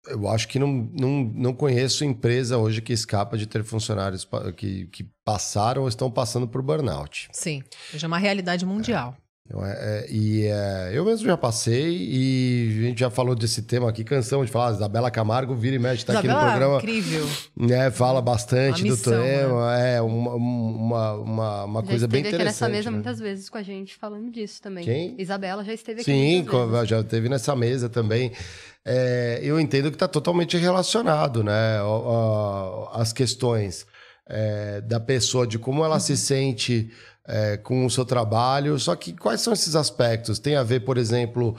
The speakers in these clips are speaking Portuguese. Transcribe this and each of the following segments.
Eu acho que não conheço empresa hoje que escapa de ter funcionários que passaram ou estão passando por burnout. Sim, hoje é uma realidade mundial. Eu mesmo já passei e a gente já falou desse tema aqui, cansamos de falar. Isabela Camargo vira e mexe, tá aqui no programa. Incrível. Né, fala bastante do tema. Né? É uma coisa bem interessante. Já esteve aqui nessa mesa muitas vezes com a gente falando disso também. Quem? Isabela já esteve aqui muitas vezes. Sim, já esteve nessa mesa também. Eu entendo que está totalmente relacionado, né? As questões da pessoa, de como ela se sente com o seu trabalho. Só que quais são esses aspectos? Tem a ver, por exemplo,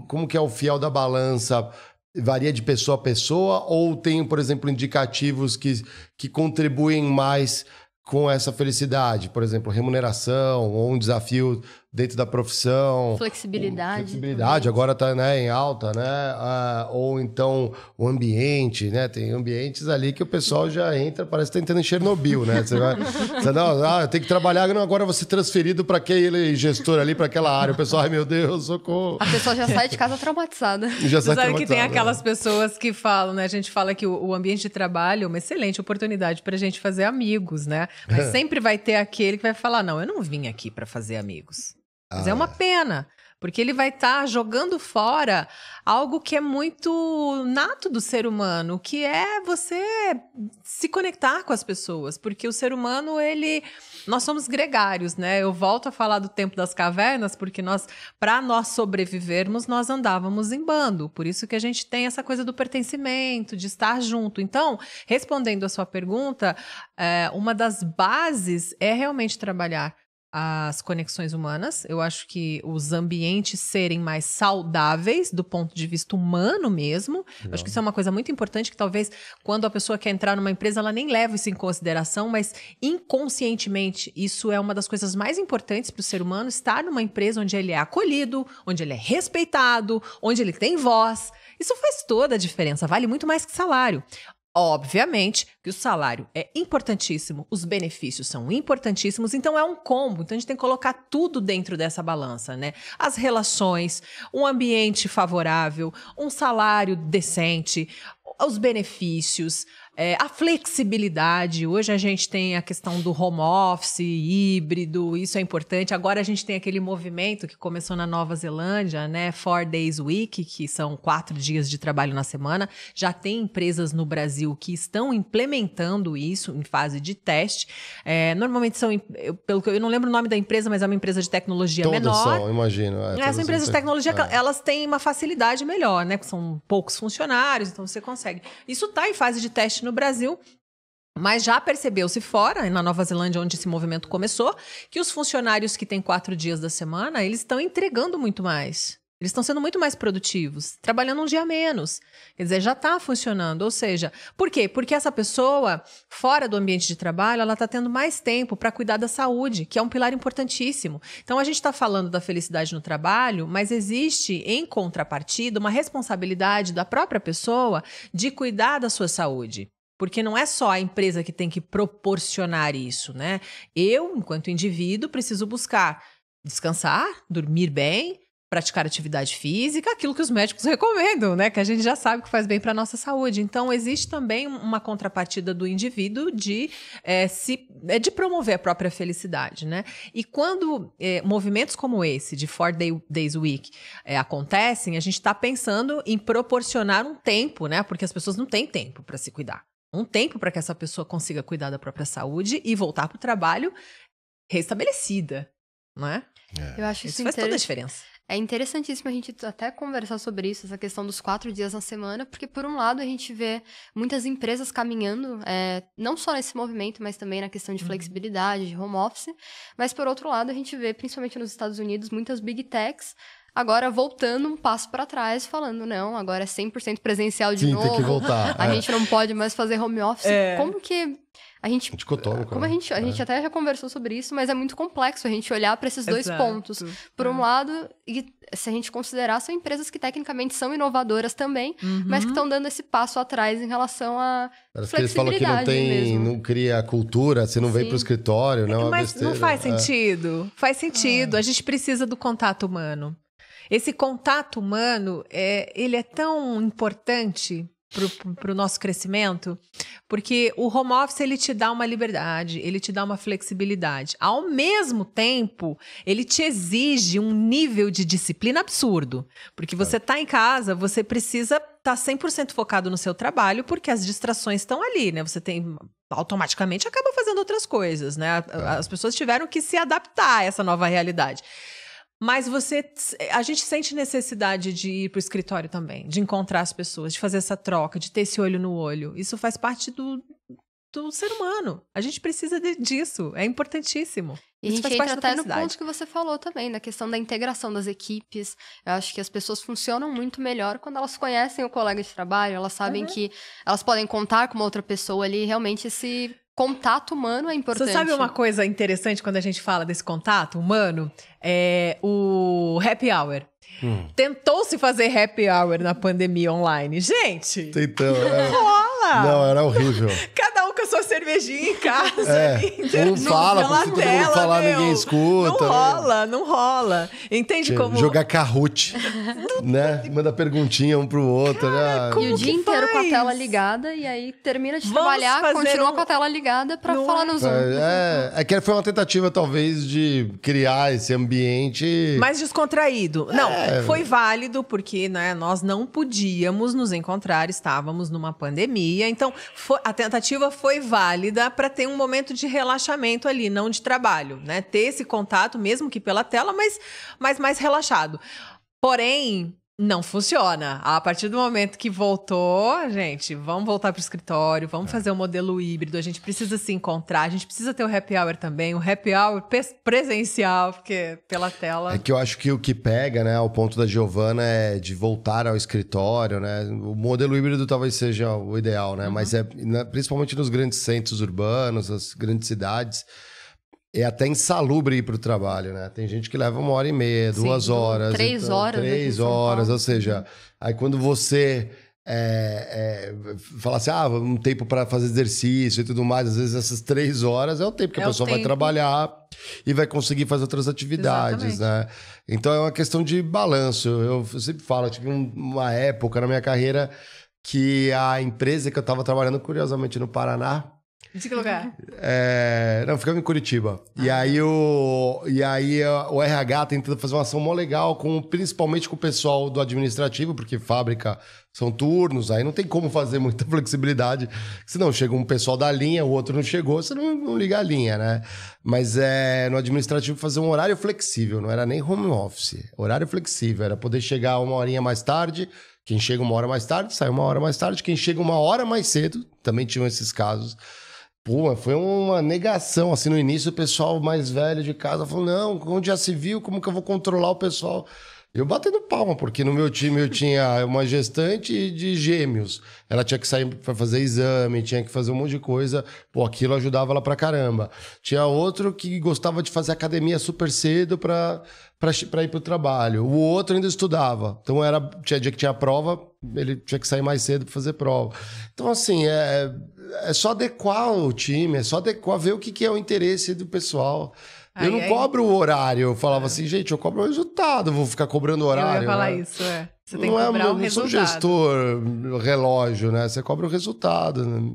como que é o fiel da balança? Varia de pessoa a pessoa? Ou tem, por exemplo, indicativos que contribuem mais com essa felicidade? Por exemplo, remuneração ou um desafio dentro da profissão. Flexibilidade. Agora está, né, em alta, né? Ou então o ambiente, né? Tem ambientes ali que o pessoal já entra, parece que está entrando em Chernobyl, né? Eu tenho que trabalhar, agora vou ser transferido para aquele gestor ali, para aquela área. O pessoal, ai meu Deus, socorro. A pessoa já sai de casa traumatizada. Você sabe que tem aquelas pessoas que falam, né? A gente fala que o ambiente de trabalho é uma excelente oportunidade para a gente fazer amigos, né? Mas sempre vai ter aquele que vai falar, não, eu não vim aqui para fazer amigos. Mas é uma pena, porque ele vai estar jogando fora algo que é muito nato do ser humano, que é você se conectar com as pessoas, porque o ser humano, nós somos gregários, né? Eu volto a falar do tempo das cavernas, porque para nós sobrevivermos, nós andávamos em bando, por isso que a gente tem essa coisa do pertencimento, de estar junto. Então, respondendo a sua pergunta, uma das bases é realmente trabalhar as conexões humanas. Eu acho que os ambientes serem mais saudáveis do ponto de vista humano mesmo. Eu acho que isso é uma coisa muito importante, que talvez quando a pessoa quer entrar numa empresa, ela nem leva isso em consideração, mas inconscientemente isso é uma das coisas mais importantes para o ser humano, estar numa empresa onde ele é acolhido, onde ele é respeitado, onde ele tem voz. Isso faz toda a diferença, vale muito mais que salário. Obviamente que o salário é importantíssimo, os benefícios são importantíssimos, então é um combo. Então a gente tem que colocar tudo dentro dessa balança, né? As relações, um ambiente favorável, um salário decente, os benefícios, a flexibilidade. Hoje a gente tem a questão do home office, híbrido, isso é importante. Agora a gente tem aquele movimento que começou na Nova Zelândia, né? 4 Days Week, que são 4 dias de trabalho na semana. Já tem empresas no Brasil que estão implementando isso em fase de teste. Normalmente são, eu não lembro o nome da empresa, mas é uma empresa de tecnologia menor. Todas são, imagino. Essas empresas de tecnologia, elas têm uma facilidade melhor, né? São poucos funcionários, então você consegue. Isso está em fase de teste no Brasil, mas já percebeu-se fora, na Nova Zelândia, onde esse movimento começou, que os funcionários que têm 4 dias da semana, eles estão entregando muito mais. Eles estão sendo muito mais produtivos, trabalhando um dia a menos. Quer dizer, já está funcionando. Ou seja, por quê? Porque essa pessoa, fora do ambiente de trabalho, ela está tendo mais tempo para cuidar da saúde, que é um pilar importantíssimo. Então, a gente está falando da felicidade no trabalho, mas existe, em contrapartida, uma responsabilidade da própria pessoa de cuidar da sua saúde. Porque não é só a empresa que tem que proporcionar isso, né? Eu, enquanto indivíduo, preciso buscar descansar, dormir bem, praticar atividade física, aquilo que os médicos recomendam, né? Que a gente já sabe que faz bem para a nossa saúde. Então, existe também uma contrapartida do indivíduo de promover a própria felicidade, né? E quando movimentos como esse, de 4 Days Week, acontecem, a gente está pensando em proporcionar um tempo, né? Porque as pessoas não têm tempo para se cuidar. Um tempo para que essa pessoa consiga cuidar da própria saúde e voltar para o trabalho restabelecida, não é? Eu acho isso faz toda a diferença. É interessantíssimo a gente até conversar sobre isso, essa questão dos 4 dias na semana, porque, por um lado, a gente vê muitas empresas caminhando, não só nesse movimento, mas também na questão de flexibilidade, de home office, mas, por outro lado, a gente vê, principalmente nos Estados Unidos, muitas big techs agora voltando um passo para trás, falando, não, agora é 100% presencial de novo. Tem que voltar. A gente não pode mais fazer home office. Como que a gente... Como a gente até já conversou sobre isso, mas é muito complexo a gente olhar para esses dois pontos. Por um lado, e se a gente considerar, são empresas que tecnicamente são inovadoras também, mas que estão dando esse passo atrás em relação a flexibilidade. Eles falam que não cria cultura, você não vem para o escritório, não é uma mas besteira. Não faz sentido. Faz sentido. A gente precisa do contato humano. Esse contato humano, ele é tão importante para o nosso crescimento, porque o home office ele te dá uma liberdade, ele te dá uma flexibilidade. Ao mesmo tempo, ele te exige um nível de disciplina absurdo, porque você está em casa, você precisa estar 100% focado no seu trabalho, porque as distrações estão ali, né? Você tem automaticamente acaba fazendo outras coisas, né? As pessoas tiveram que se adaptar a essa nova realidade. Mas a gente sente necessidade de ir para o escritório também, de encontrar as pessoas, de fazer essa troca, de ter esse olho no olho. Isso faz parte do ser humano. A gente precisa disso, é importantíssimo. E a gente entra até no ponto que você falou também, da questão da integração das equipes. Eu acho que as pessoas funcionam muito melhor quando elas conhecem o colega de trabalho, elas sabem que elas podem contar com uma outra pessoa ali, realmente esse contato humano é importante. Você sabe uma coisa interessante quando a gente fala desse contato humano? É o happy hour. Tentou-se fazer happy hour na pandemia online. Gente! Então, rola! Não, era horrível. Cada um com a sua cervejinha em casa. Um fala, porque todo mundo falar, ninguém escuta. Não rola. Entende como... Jogar Kahoot, né? Manda perguntinha um pro outro. Cara, né? E o dia inteiro com a tela ligada, e aí termina de trabalhar, continua com a tela ligada pra falar no Zoom. É que foi uma tentativa, talvez, de criar esse ambiente... mais descontraído. Não, foi válido, porque né, nós não podíamos nos encontrar, estávamos numa pandemia, então a tentativa foi válida para ter um momento de relaxamento ali, não de trabalho, né? Ter esse contato, mesmo que pela tela, mas mais relaxado. Porém, não funciona. A partir do momento que voltou, gente, vamos voltar para o escritório, vamos fazer um modelo híbrido, a gente precisa se encontrar, a gente precisa ter o happy hour também, o happy hour presencial, porque pela tela... É que eu acho que o que pega, né, o ponto da Giovana é de voltar ao escritório, né? O modelo híbrido talvez seja o ideal, né? Mas principalmente nos grandes centros urbanos, as grandes cidades... É até insalubre ir para o trabalho, né? Tem gente que leva 1h30, 2 horas. 3 horas. 3 horas, ou seja, aí quando você fala assim, um tempo para fazer exercício e tudo mais, às vezes essas 3 horas é o tempo que a pessoa vai trabalhar e vai conseguir fazer outras atividades, né? Então é uma questão de balanço. Eu sempre falo, eu tive uma época na minha carreira que a empresa que eu estava trabalhando, curiosamente, no Paraná, de que lugar? Não, ficava em Curitiba. E aí o RH tentando fazer uma ação mó legal, principalmente com o pessoal do administrativo, porque fábrica são turnos, aí não tem como fazer muita flexibilidade. Senão chega um pessoal da linha, o outro não chegou, você não liga a linha, né? Mas no administrativo fazer um horário flexível, não era nem home office. Horário flexível, era poder chegar 1 horinha mais tarde. Quem chega 1 hora mais tarde, sai 1 hora mais tarde. Quem chega 1 hora mais cedo, também tinham esses casos. Pô, foi uma negação, assim, no início o pessoal mais velho de casa falou, não, onde já se viu, como que eu vou controlar o pessoal? Eu batendo palma, porque no meu time eu tinha uma gestante de gêmeos, ela tinha que sair para fazer exame, tinha que fazer um monte de coisa, pô, aquilo ajudava ela pra caramba. Tinha outro que gostava de fazer academia super cedo para ir pro trabalho, o outro ainda estudava, então tinha dia que tinha prova, ele tinha que sair mais cedo para fazer prova. Então, assim, é só adequar o time, é só adequar, ver o que é o interesse do pessoal. Eu não cobro o horário. Eu falava assim, gente, eu cobro o resultado, vou ficar cobrando o horário. Eu ia falar isso, Você tem que cobrar o resultado. Eu não sou gestor relógio, né? Você cobra o resultado. Né?